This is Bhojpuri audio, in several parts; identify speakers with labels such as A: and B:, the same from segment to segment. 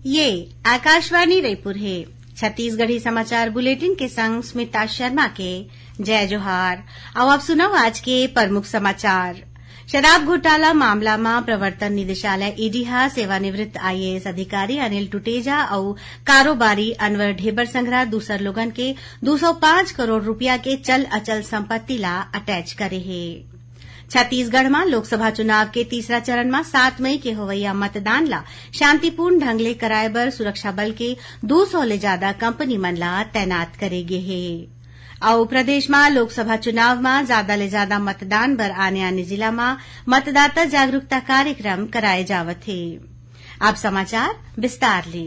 A: ये आकाशवाणी रायपुर है। छत्तीसगढ़ी समाचार बुलेटिन के संग स्मिता शर्मा के जय जोहार। अब आप सुनो आज के प्रमुख समाचार। शराब घोटाला मामला में प्रवर्तन निदेशालय ईडी हा सेवानिवृत्त आईएएस अधिकारी अनिल टुटेजा और कारोबारी अनवर ढेबर संघरा दूसर लोगन के 205 करोड़ रुपया के चल अचल संपत्ति ला अटैच करे है। छत्तीसगढ़ में लोकसभा चुनाव के तीसरा चरण में 7 मई के होवैया मतदान ला शांतिपूर्ण ढंग ले कराए बर सुरक्षा बल के 200 ले ज्यादा कंपनी मन ला तैनात करे गे है। और प्रदेश में लोकसभा चुनाव में ज्यादा ले ज्यादा मतदान बर आने जिला में मतदाता जागरूकता कार्यक्रम कराए जावत है। अब समाचार विस्तार ले।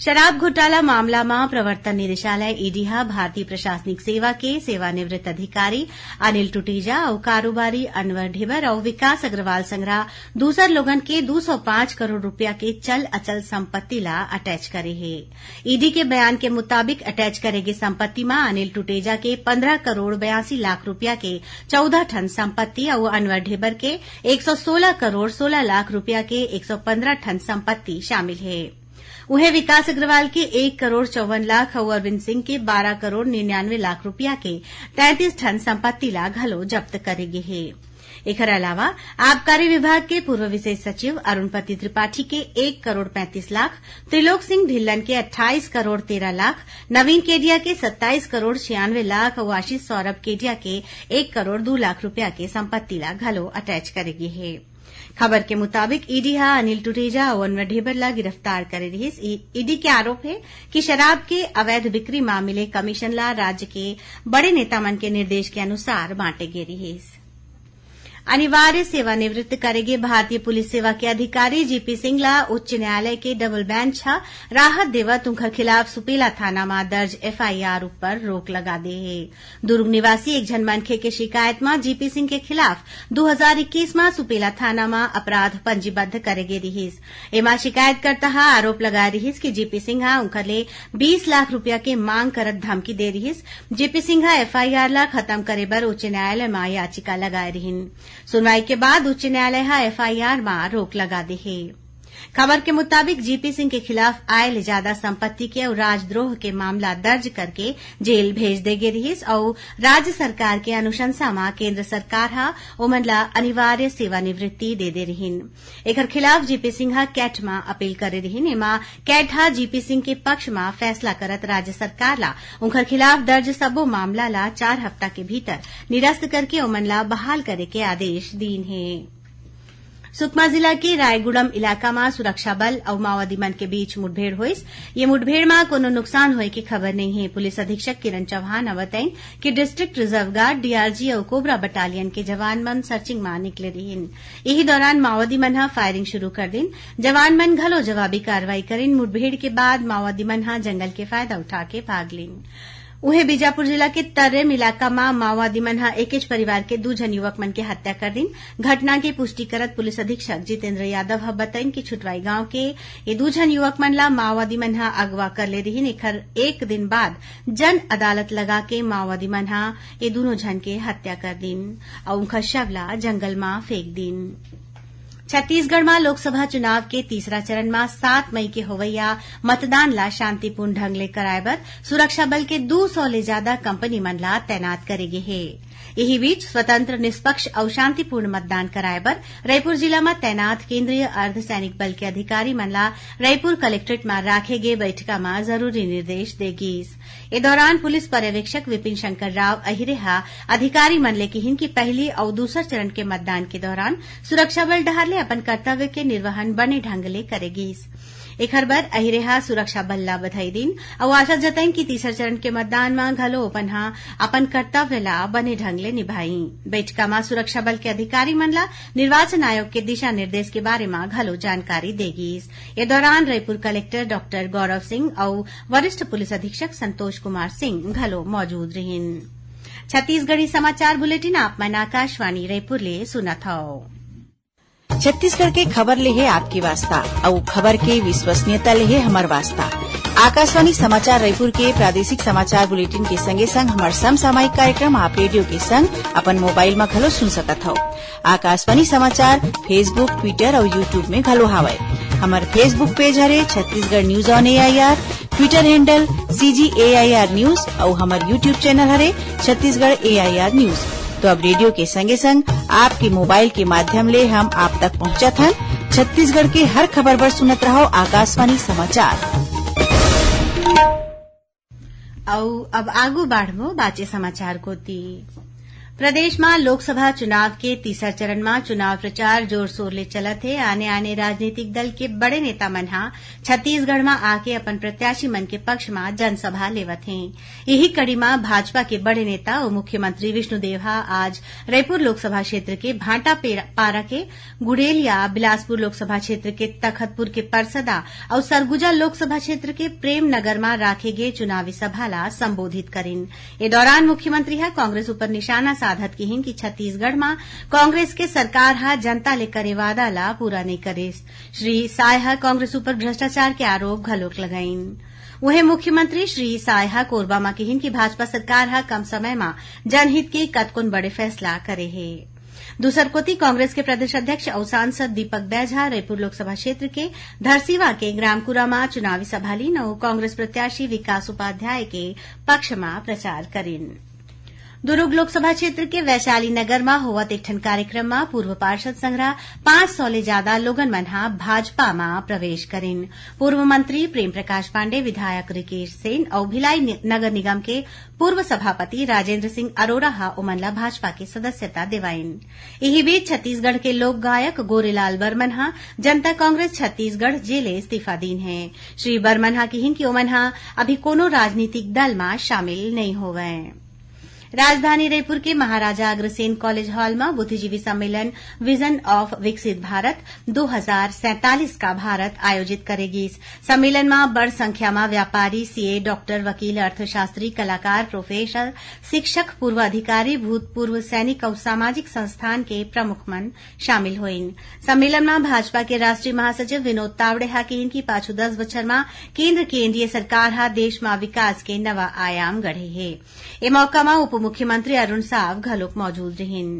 A: शराब घोटाला मामला में प्रवर्तन निदेशालय ईडी हा भारतीय प्रशासनिक सेवा के सेवानिवृत्त अधिकारी अनिल टुटेजा और कारोबारी अनवर ढेबर और विकास अग्रवाल संघरा दूसर लोगन के 205 करोड़ रुपया के चल अचल संपत्ति ला अटैच करे है। ईडी के बयान के मुताबिक अटैच करेगी संपत्ति में अनिल टुटेजा के 15 करोड़ 82 लाख रुपया के 14 टन संपत्ति और अनवर ढेबर के 116 करोड़ 16 लाख रुपया के 115 टन संपत्ति शामिल है। उन्हें विकास अग्रवाल के 1 करोड़ 54 लाख और अरविंद सिंह के 12 करोड़ 99 लाख रुपया के 33 टन संपत्ति ला घलो जब्त करेगे है। एकर अलावा आबकारी विभाग के पूर्व विशेष सचिव अरुणपति त्रिपाठी के 1 करोड़ 35 लाख, त्रिलोक सिंह ढिल्लन के 28 करोड़ 13 लाख, नवीन केडिया के 27 करोड़ 96 लाख और आशीष सौरभ केडिया के 1 करोड़ 2 लाख रुपया के संपत्ति ला घलो अटैच करेगे है। खबर के मुताबिक ईडी हा अनिल टुटेजा और अनवर ढेबर ला गिरफ्तार करे रही। ईडी के आरोप है कि शराब के अवैध बिक्री मामले कमीशन ला राज्य के बड़े नेता मन के निर्देश के अनुसार बांटे गे रही। अनिवार्य सेवानिवृत्त करेगे भारतीय पुलिस सेवा के अधिकारी जीपी सिंह ला उच्च न्यायालय के डबल बेंच हा राहत देवत उनकर खिलाफ सुपेला थाना में दर्ज एफआईआर ऊपर रोक लगा दे है। दुर्ग निवासी एक जन मनखे के शिकायत में जीपी सिंह के खिलाफ 2021 में सुपेला थाना में अपराध पंजीबद्ध करेगे रहीस। एमा शिकायत करता हा आरोप लगाए रहीस कि जीपी सिंह उनकर ले 20 लाख रुपया के मांग करत धमकी दे रहीस। जीपी सिंह एफआईआर ला खत्म करे बर उच्च न्यायालय में याचिका लगाए रहीन। सुनवाई के बाद उच्च न्यायालय हा एफआईआर में रोक लगा दे है। खबर के मुताबिक जीपी सिंह के खिलाफ आय ले ज्यादा संपत्ति के और राजद्रोह के मामला दर्ज करके जेल भेज देगे रहीस और राज्य सरकार के अनुशंसा में केंद्र सरकार हा ओमन ला अनिवार्य सेवानिवृत्ति दे रहीन। एकर खिलाफ जीपी सिंह हा कैट में अपील करे रहीन। एमा कैट हा जीपी सिंह के पक्ष में फैसला करत राज्य सरकार ला उनकर खिलाफ दर्ज सबो मामला ला 4 हफ्ता के भीतर निरस्त करके ओमन ला बहाल करे के आदेश दीन है। सुकमा जिला के रायगुड़म इलाका में सुरक्षा बल और माओवादी मन के बीच मुठभेड़ हुईस। ये मुठभेड़ में कोनो नुकसान होए की खबर नहीं है। पुलिस अधीक्षक किरण चौहान बताइन कि डिस्ट्रिक्ट रिजर्व गार्ड, डीआरजी और कोबरा बटालियन के जवान मन सर्चिंग में निकले रहीन। यही दौरान माओवादी मन हा फायरिंग शुरू कर दिन। जवान मन घलो जवाबी कार्रवाई करीन। मुठभेड़ के बाद माओवादी मन हा जंगल के फायदा उठा के भाग लीन। उहे बीजापुर जिला के तर्रेम इलाका में माओवादी मन हा एक परिवार के 2 जन युवक मन के हत्या कर दिन। घटना की पुष्टि करत पुलिस अधीक्षक जितेंद्र यादव हा बताइन कि छुटवाई गांव के ये 2 जन युवक मन ला माओवादी मन हा अगवा कर ले रहीन। एकर 1 दिन बाद जन अदालत लगा के माओवादी मन हा ये दोनों जन के हत्या कर दिन और उनका शव ला जंगल में फेंक दिन। छत्तीसगढ़ में लोकसभा चुनाव के तीसरा चरण में 7 मई के होवैया मतदान ला शांतिपूर्ण ढंग ले कराए बर सुरक्षा बल के 200 ले ज्यादा कंपनी मन ला तैनात करेगे है। यही बीच स्वतंत्र, निष्पक्ष और शांतिपूर्ण मतदान कराए बर रायपुर जिला में तैनात केंद्रीय अर्धसैनिक बल के अधिकारी मन ला रायपुर कलेक्ट्रेट में राखे गे बैठका में जरूरी निर्देश देगीस। ए दौरान पुलिस पर्यवेक्षक विपिन शंकर राव अहिरे हा अधिकारी मन ले कहिन कि पहली और दूसर चरण के मतदान के दौरान सुरक्षा बल डहर ले अपन कर्तव्य के निर्वहन बने ढंग ले करेगीस। एकर बर अहिरेहा सुरक्षा बल ला बधाई दिन और आशा जताइन कि तीसर चरण के मतदान में घलो अपन कर्तव्य ला बने ढंग ले निभाई। बैठका में सुरक्षा बल के अधिकारी मन ला निर्वाचन आयोग के दिशा निर्देश के बारे में घलो जानकारी देगीस। ये दौरान रायपुर कलेक्टर डॉक्टर गौरव सिंह और वरिष्ठ पुलिस अधीक्षक संतोष कुमार सिंह घलो मौजूद रहिन। छत्तीसगढ़ी समाचार बुलेटिन आप मन आकाशवाणी रायपुर ले सुनत हव।
B: छत्तीसगढ़ के खबर ले है आपकी वास्ता और खबर के विश्वसनीयता ले है हमार वास्ता। आकाशवाणी समाचार रायपुर के प्रादेशिक समाचार बुलेटिन के संगे संग हमार समसामयिक कार्यक्रम आप रेडियो के संग अपन मोबाइल में घलो सुन सकत हव। आकाशवाणी समाचार फेसबुक, ट्विटर और यूट्यूब में घलो हावय। हमार फेसबुक पेज हरे Chhattisgarh news on AIR, Twitter handle CGAIR news और हमार यूट्यूब चैनल हरे छत्तीसगढ़ AIR न्यूज। तो अब रेडियो के संगे संग आपके मोबाइल के माध्यम ले हम आप तक पहुंचत हन। छत्तीसगढ़ के हर खबर पर सुनत रहो आकाशवाणी समाचार।
A: अब आगू बाढ़मो बाचे समाचार कोती। प्रदेश में लोकसभा चुनाव के तीसरा चरण में चुनाव प्रचार जोर शोर ले चलत है। आने राजनीतिक दल के बड़े नेता मन छत्तीसगढ़ में आके अपन प्रत्याशी मन के पक्ष में जनसभा लेवत हैं। यही कड़ी में भाजपा के बड़े नेता और मुख्यमंत्री विष्णुदेव आज रायपुर लोकसभा क्षेत्र के भाटा पारा के गुड़ेलिया, बिलासपुर लोकसभा क्षेत्र के तखतपुर के परसदा और सरगुजा लोकसभा क्षेत्र के प्रेमनगर में राखे गए चुनावी सभा ला संबोधित करिन। ए दौरान मुख्यमंत्री कांग्रेस ऊपर निशाना साधत किहिन कि छत्तीसगढ़ में कांग्रेस के सरकार जनता ले करे वादा ला पूरा नहीं करे। श्री साय कांग्रेस ऊपर भ्रष्टाचार के आरोप घलोक लगाइन। वहीं मुख्यमंत्री श्री साय कोरबा में किहिन कि भाजपा सरकार कम समय में जनहित के कतकुन बड़े फैसला करे है। दूसर कोती कांग्रेस के प्रदेश अध्यक्ष और सांसद दीपक बैझा रायपुर लोकसभा क्षेत्र के धरसीवा के ग्रामकुरा में चुनावी सभा लीन और कांग्रेस प्रत्याशी विकास उपाध्याय के पक्ष में प्रचार करिन। दुर्ग लोकसभा क्षेत्र के वैशाली नगर में होवत एक ठन कार्यक्रम में पूर्व पार्षद संग्रह 500 ले ज्यादा लोगन मन भाजपा में प्रवेश करिन। पूर्व मंत्री प्रेम प्रकाश पांडे, विधायक रिकेश सेन और भिलाई नगर निगम के पूर्व सभापति राजेंद्र सिंह अरोड़ा ओमन ला भाजपा के सदस्यता देवाइन। यही बीच छत्तीसगढ़ के लोक गायक गोरेलाल बर्मन जनता कांग्रेस छत्तीसगढ़ जेले इस्तीफा दीन है। श्री बर्मन किहिन कि ओमन अभी कोनो राजनीतिक दल में शामिल नहीं होवे। राजधानी रायपुर के महाराजा अग्रसेन कॉलेज हॉल में बुद्धिजीवी सम्मेलन विजन ऑफ विकसित भारत 2047 का भारत आयोजित करेगी। इस सम्मेलन में बड़ संख्या में व्यापारी, सीए, डॉक्टर, वकील, अर्थशास्त्री, कलाकार, प्रोफेसर, शिक्षक, पूर्व अधिकारी, भूतपूर्व सैनिक और सामाजिक संस्थान के प्रमुख मन शामिल हुईन। सम्मेलन में भाजपा के राष्ट्रीय महासचिव विनोद तावड़े किहिन कि पाछू 10 बछर में केंद्र के एनडीए सरकार देश में विकास के नवा आयाम गढ़े है। ए मौका में उप मुख्यमंत्री अरुण साव घलोक मौजूद रहिन।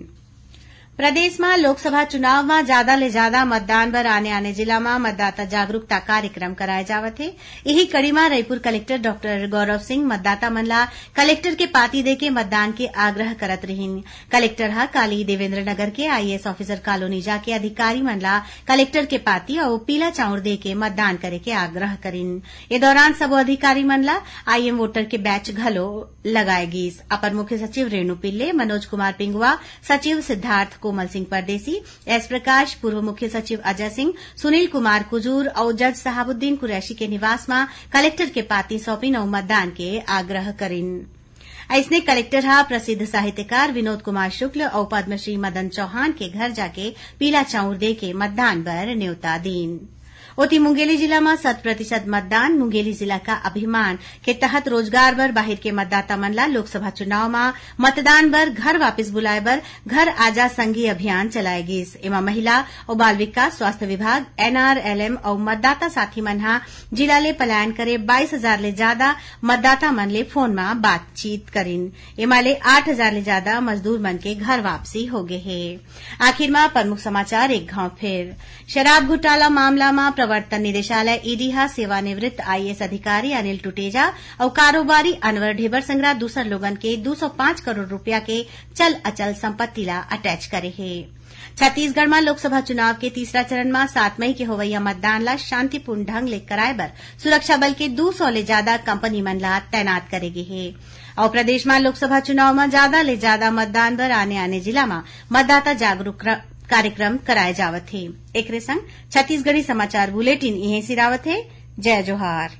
A: प्रदेश में लोकसभा चुनाव में ज्यादा ले ज्यादा मतदान बर आने जिला में मतदाता जागरूकता कार्यक्रम कराए जावत है। यही कड़ी में रायपुर कलेक्टर डॉक्टर गौरव सिंह मतदाता मन ला कलेक्टर के पाती दे के मतदान के आग्रह करत रहिन। कलेक्टर काली देवेंद्र नगर के IAS ऑफिसर कॉलोनी जाके अधिकारी मन ला कलेक्टर के पाती और पीला चाउर दे के मतदान करे के आग्रह करिन। ए दौरान सबो अधिकारी मन ला IM वोटर के बैच घलो लगाएगी। अपर मुख्य सचिव रेणु पिल्ले, मनोज कुमार पिंगुआ, सचिव सिद्धार्थ कोमल सिंह परदेसी, एस प्रकाश, पूर्व मुख्य सचिव अजय सिंह, सुनील कुमार कुजूर और जज साहबुद्दीन कुरैशी के निवास में कलेक्टर के पाती सौंपिन और मतदान के आग्रह करिन। ऐसने कलेक्टर प्रसिद्ध साहित्यकार विनोद कुमार शुक्ल और पद्मश्री मदन चौहान के घर जाके पीला चाउर दे के मतदान बर न्योता दीन। ओती मुंगेली जिला में 100% मतदान मुंगेली जिला का अभिमान के तहत रोजगार बर बाहिर के मतदाता मन ला लोकसभा चुनाव में मतदान बर घर वापिस बुलाए बर घर आजा संगी अभियान चलाएगी। एमा महिला और बाल विकास, स्वास्थ्य विभाग, NRLM और मतदाता साथी मन जिला ले पलायन करे 22,000 ले ज्यादा मतदाता मन ले फोन में बातचीत करिन। एमा ले 8,000 ले ज्यादा मजदूर मन के घर वापसी हो गए है। आखिर में प्रमुख समाचार एक घाव फिर। शराब घोटाला मामला में प्रवर्तन निदेशालय ईडी सेवानिवृत्त IAS अधिकारी अनिल टुटेजा और कारोबारी अनवर ढेबर संग्रह दूसर लोगन के 205 करोड़ रुपया के चल अचल संपत्ति ला अटैच करे है। छत्तीसगढ़ में लोकसभा चुनाव के तीसरा चरण में 7 मई के होवैया मतदान ला शांतिपूर्ण ढंग ले कराए बर सुरक्षा बल के 200 ले ज्यादा कंपनी मन ला तैनात करेगी है। और प्रदेश में लोकसभा चुनाव में ज्यादा ले ज्यादा मतदान बर आने जिला में मतदाता जागरूक कार्यक्रम कराए जावत है। एकरे संग छत्तीसगढ़ी समाचार बुलेटिन इहे सिरावत है। जय जोहार।